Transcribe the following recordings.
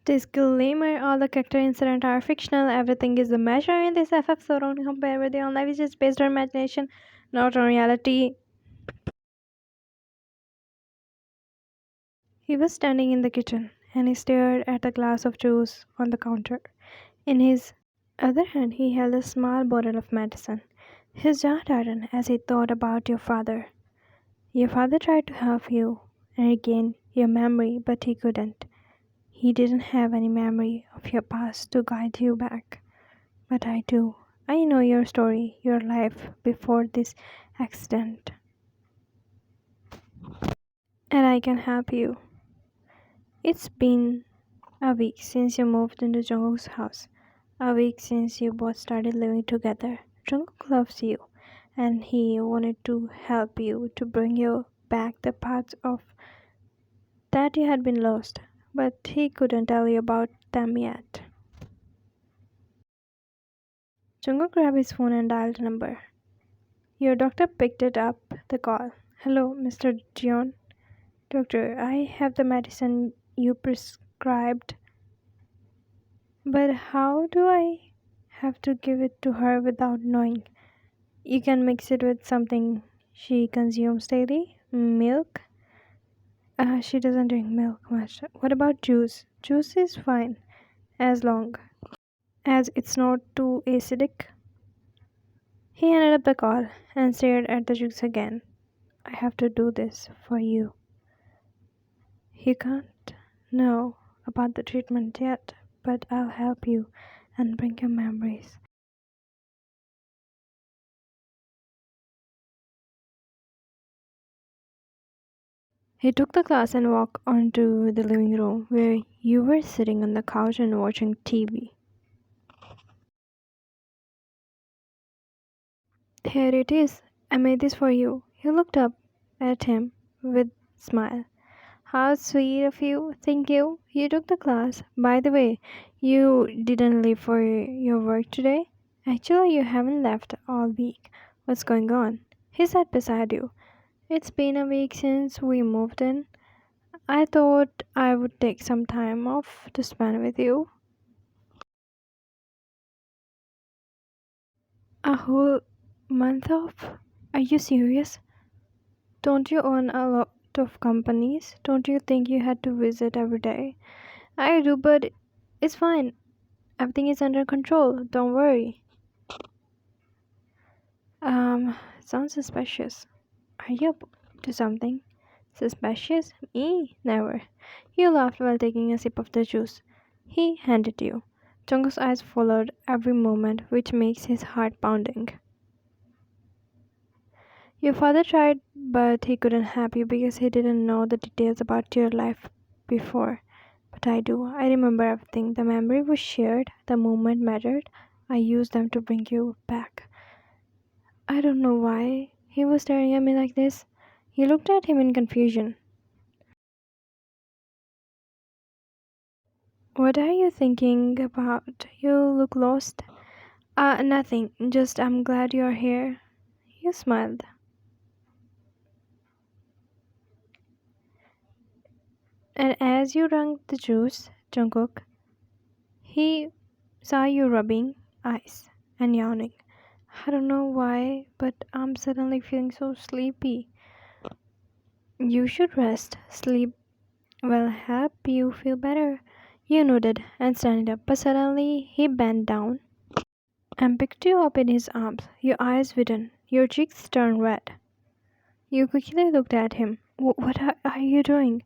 Disclaimer, all the character incidents are fictional. Everything is a measure in this FF, so don't compare with your life, which is based on imagination, not on reality. He was standing in the kitchen and he stared at the glass of juice on the counter. In his other hand, he held a small bottle of medicine. His jaw tightened as he thought about your father. Your father tried to help you and regain your memory, but he couldn't. He didn't have any memory of your past to guide you back. But I do. I know your story, your life before this accident. And I can help you. It's been a week since you moved into Jungkook's house. A week since you both started living together. Jungkook loves you, and he wanted to help you to bring you back the parts of that you had been lost, but he couldn't tell you about them yet. Jungkook grabbed his phone and dialed a number. Your doctor picked it up the call. Hello, Mr. Jeon. Doctor, I have the medicine you prescribed, but how do I have to give it to her without knowing? You can mix it with something she consumes daily. Milk? She doesn't drink milk much. What about juice? Juice is fine, as long as it's not too acidic. He ended up the call and stared at the juice again. I have to do this for you. You can't know about the treatment yet, but I'll help you and bring you memories. He took the glass and walked onto the living room where you were sitting on the couch and watching TV. Here it is. I made this for you. He looked up at him with a smile. How sweet of you. Thank you. You took the glass. By the way, you didn't leave for your work today? Actually, you haven't left all week. What's going on? He sat beside you. It's been a week since we moved in. I thought I would take some time off to spend with you. A whole month off? Are you serious? Don't you own a lot of companies? Don't you think you had to visit every day? I do, but it's fine. Everything is under control. Don't worry. Sounds suspicious. Are you up to something? Suspicious? Me? Never. You laughed while taking a sip of the juice. He handed you. Jungkook's eyes followed every movement, which makes his heart pounding. Your father tried, but he couldn't help you because he didn't know the details about your life before. But I do. I remember everything. The memory was shared, the moment mattered. I used them to bring you back. I don't know why he was staring at me like this. You looked at him in confusion. What are you thinking about? You look lost. Nothing. Just I'm glad you're here. You smiled. And as you drank the juice, Jungkook, he saw you rubbing eyes and yawning. I don't know why, but I'm suddenly feeling so sleepy. You should rest. Sleep will help you feel better. You nodded and standing up, but suddenly he bent down and picked you up in his arms. Your eyes widened, your cheeks turned red. You quickly looked at him. What are you doing?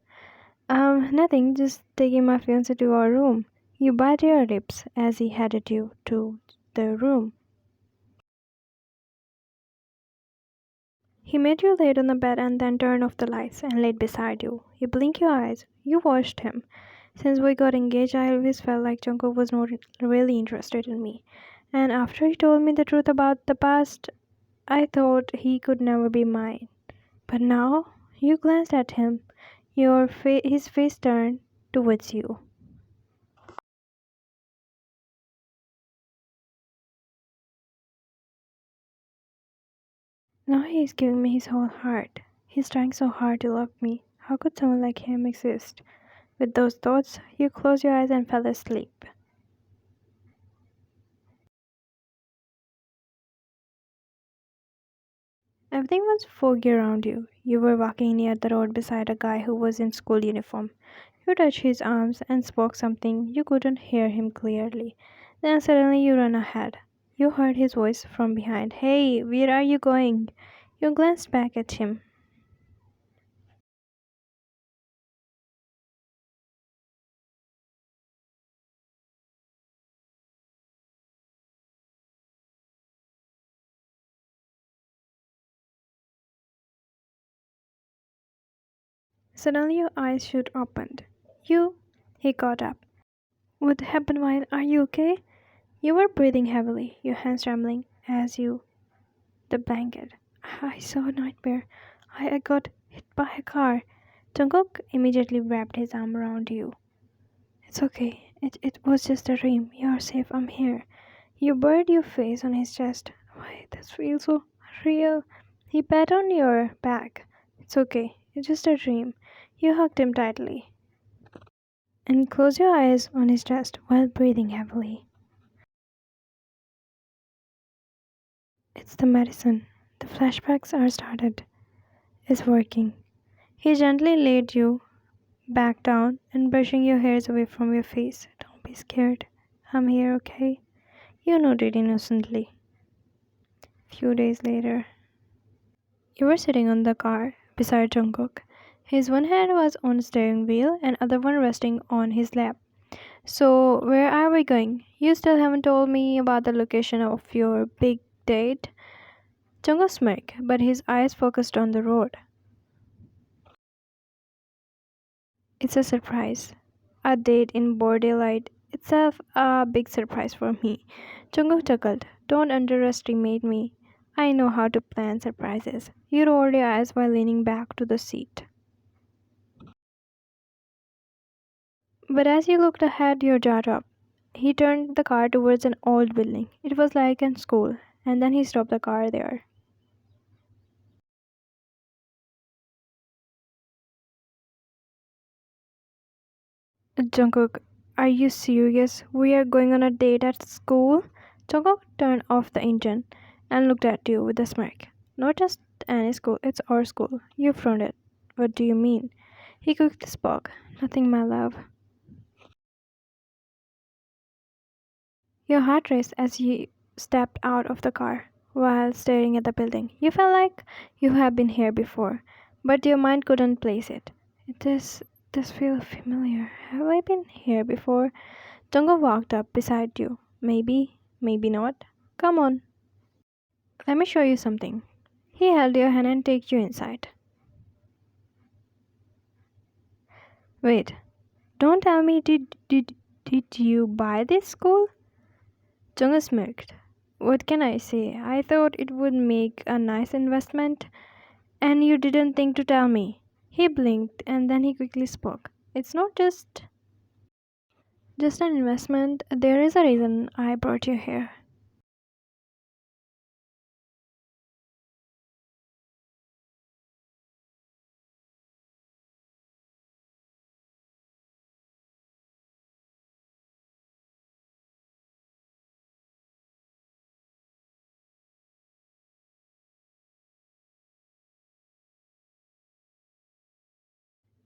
Nothing, just taking my fiance to our room. You bit your lips as he headed you to the room. He made you lay on the bed and then turned off the lights and laid beside you. You blinked your eyes. You watched him. Since we got engaged, I always felt like Jungkook was not really interested in me. And after he told me the truth about the past, I thought he could never be mine. But now, you glanced at him. His face turned towards you. Now he is giving me his whole heart. He's trying so hard to love me. How could someone like him exist? With those thoughts, you closed your eyes and fell asleep. Everything was foggy around you. You were walking near the road beside a guy who was in school uniform. You touched his arms and spoke something. You couldn't hear him clearly. Then suddenly you ran ahead. You heard his voice from behind. Hey, where are you going? You glanced back at him. Suddenly your eyes shoot opened. You? He got up. What happened, while? Are you okay? You were breathing heavily, your hands trembling as you the blanket. I saw a nightmare. I got hit by a car. Jungkook immediately wrapped his arm around you. It's okay. It was just a dream. You're safe. I'm here. You buried your face on his chest. Why, this feels so real. He pat on your back. It's okay. It's just a dream. You hugged him tightly and closed your eyes on his chest while breathing heavily. It's the medicine. The flashbacks are started. It's working. He gently laid you back down and brushing your hairs away from your face. Don't be scared. I'm here, okay? You nodded innocently. Few days later, you were sitting on the car beside Jungkook. His one hand was on the steering wheel and other one resting on his lap. So, where are we going? You still haven't told me about the location of your big date. Jungkook smirked, but his eyes focused on the road. It's a surprise. A date in broad daylight itself a big surprise for me. Jungkook chuckled. Don't underestimate me. I know how to plan surprises. You rolled your eyes while leaning back to the seat. But as you looked ahead, your jaw dropped. He turned the car towards an old building. It was like a school, and then he stopped the car there. Jungkook, are you serious? We are going on a date at school? Jungkook turned off the engine and looked at you with a smirk. Not just any school, it's our school. You frowned. What do you mean? He quickly spoke. Nothing, my love. Your heart raced as you stepped out of the car while staring at the building. You felt like you had been here before, but your mind couldn't place it. This feels familiar. Have I been here before? Tonga walked up beside you. Maybe, maybe not. Come on, let me show you something. He held your hand and took you inside. Wait, don't tell me did you buy this school? Tonga smirked. What can I say? I thought it would make a nice investment, and you didn't think to tell me. He blinked and then he quickly spoke. It's not just an investment. There is a reason I brought you here.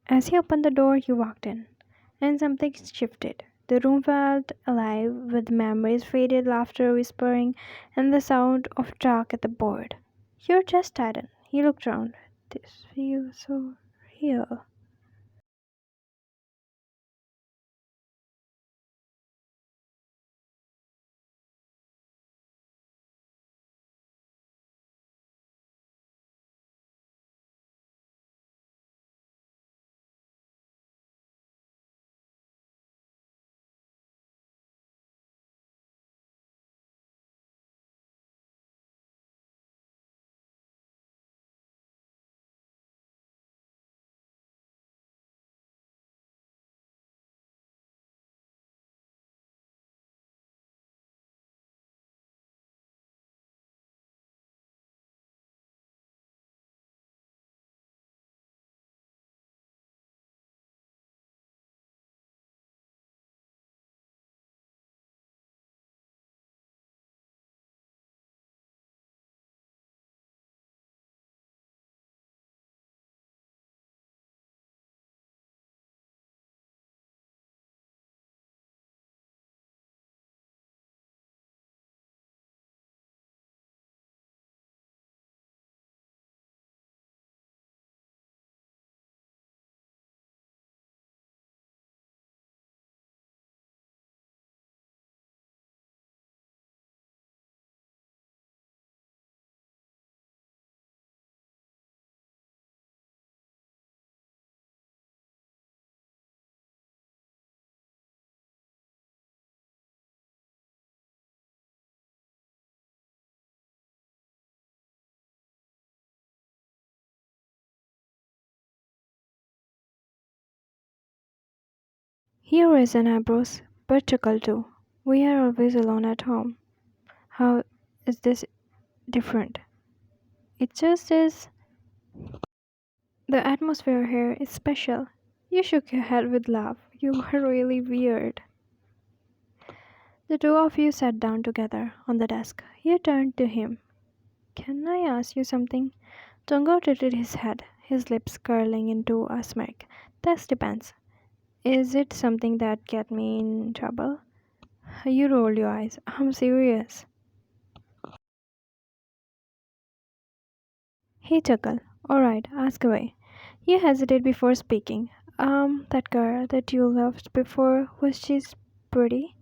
As he opened the door, you walked in, and something shifted. The room felt alive with memories, faded laughter whispering, and the sound of chalk at the board. Your chest tightened. He looked round. This feels so real. He raised an eyebrows, but chuckled too. We are always alone at home. How is this different? It just is. The atmosphere here is special. You shook your head with love. You were really weird. The two of you sat down together on the desk. You turned to him. Can I ask you something? Tongo tilted his head, his lips curling into a smirk. That depends. Is it something that get me in trouble? You rolled your eyes. I'm serious. He chuckled. Alright, ask away. You hesitated before speaking. That girl that you loved before, was she pretty?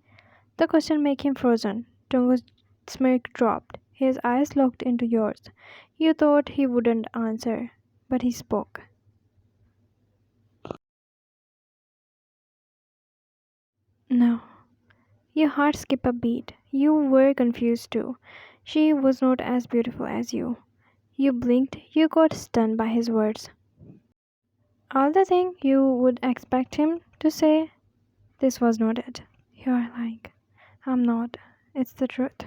The question made him frozen. Tongo's smirk dropped. His eyes looked into yours. You thought he wouldn't answer, but he spoke. No. Your heart skipped a beat. You were confused too. She was not as beautiful as you. You blinked. You got stunned by his words. All the thing you would expect him to say. This was not it. You're lying. I'm not. It's the truth.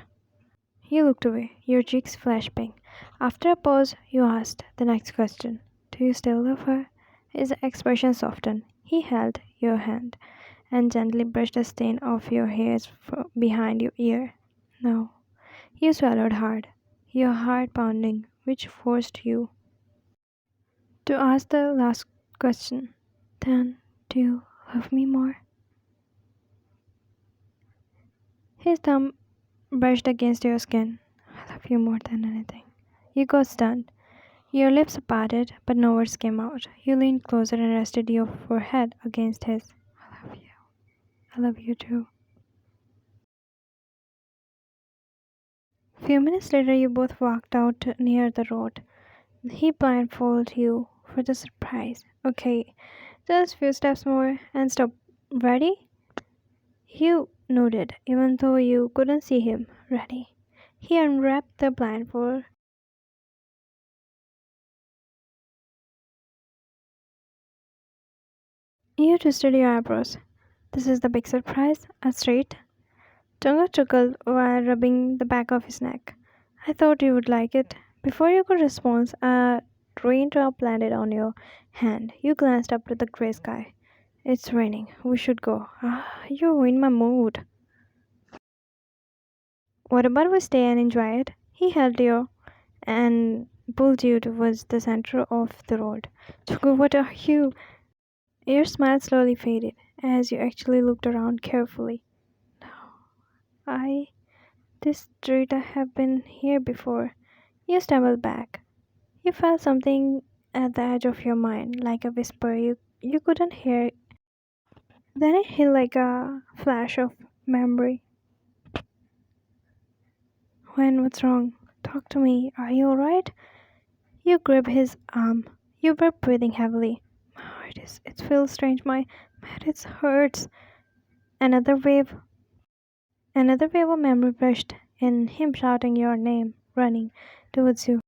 He looked away, your cheeks flashed pink. After a pause, you asked the next question. Do you still love her? His expression softened. He held your hand and gently brushed a stain off your hairs behind your ear. No. You swallowed hard, your heart pounding, which forced you to ask the last question. Then, do you love me more? His thumb brushed against your skin. I love you more than anything. You got stunned. Your lips parted, but no words came out. You leaned closer and rested your forehead against his. I love you. I love you too. Few minutes later, you both walked out near the road. He blindfolded you for the surprise. Okay, just few steps more and stop. Ready? You nodded, even though you couldn't see him. Ready. He unwrapped the blindfold. You twisted your eyebrows. This is the big surprise. A straight. Tonga chuckled while rubbing the back of his neck. I thought you would like it. Before you could respond, a raindrop landed on your hand. You glanced up to the gray sky. It's raining. We should go. You ruined my mood. What about we stay and enjoy it? He held you and pulled you towards the center of the road. Tonga, what are you? Your smile slowly faded as you actually looked around carefully. No, I This street I have been here before. You stumbled back. You felt something at the edge of your mind, like a whisper you couldn't hear. Then it hit like a flash of memory. When what's wrong? Talk to me. Are you alright? You gripped his arm. You were breathing heavily. My heart is it feels strange. My head it hurts. Another wave Another wave of memory rushed in, him shouting your name, running towards you.